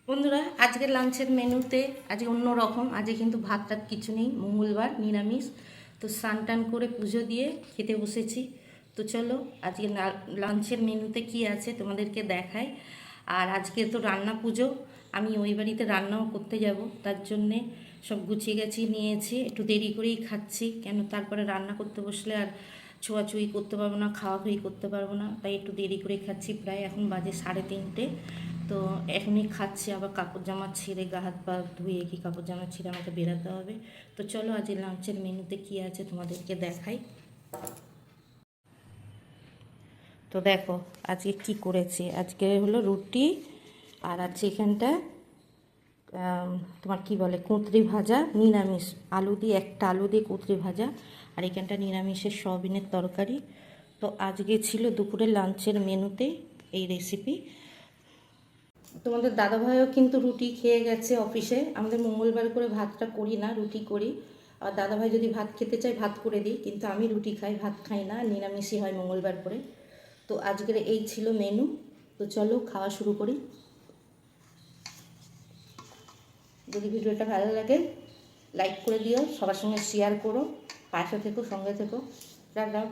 বন্ধুরা, আজকের লাঞ্চের মেনুতে আজকে অন্য রকম। আজকে কিন্তু ভাত টাত কিছু নেই, মঙ্গলবার নিরামিষ। তো স্নান টান করে পুজো দিয়ে খেতে বসেছি। তো চলো আজকে লাঞ্চের মেনুতে কি আছে তোমাদেরকে দেখাই। আর আজকে তো রান্না পুজো, আমি ওই বাড়িতে রান্নাও করতে যাব, তার জন্যে সব গুছিয়ে গেছিয়ে নিয়েছি। একটু দেরি করেই খাচ্ছি, কেন তারপরে রান্না করতে বসলে আর ছোঁয়াছুঁয়ি করতে পারবো না, খাওয়াখুয়ি করতে পারবো না, তাই একটু দেরি করে খাচ্ছি। প্রায় এখন বাজে 3:30। তো এখনই খাচ্ছি, আবার কাপড় জামা ছেড়ে গা হাত পা ধুয়ে কি কাপড় জামা ছেড়ে আমাকে বেরাতে হবে। তো চলো আজ লাঞ্চের মেনুতে কী আছে তোমাদেরকে দেখাই। তো দেখো আজকে কি করেছি। আজকে হলো রুটি, আর আছে এখানটা তোমার কি বলে কুঁদরি ভাজা, নিরামিষ আলু দিয়ে, একটা আলু দিয়ে কুঁদরি ভাজা, আর এখানটা নিরামিষের সয়াবিনের তরকারি। তো আজকে ছিল দুপুরের লাঞ্চের মেনুতে এই রেসিপি। তোমাদের দাদাভাইও কিন্তু রুটি খেয়ে গেছে অফিসে। আমাদের মঙ্গলবার করে ভাতটা করি না, রুটি করি। আর দাদাভাই যদি ভাত খেতে চায় ভাত করে দিই, কিন্তু আমি রুটি খাই, ভাত খাই না, নিরামিষই হয় মঙ্গলবার করে। তো আজকের এই ছিল মেনু। তো চলো খাওয়া শুরু করি। যদি ভিডিওটা ভালো লাগে লাইক করে দিও, সবার সঙ্গে শেয়ার করো, পাশে থেকো, সঙ্গে থেকো। রাখ।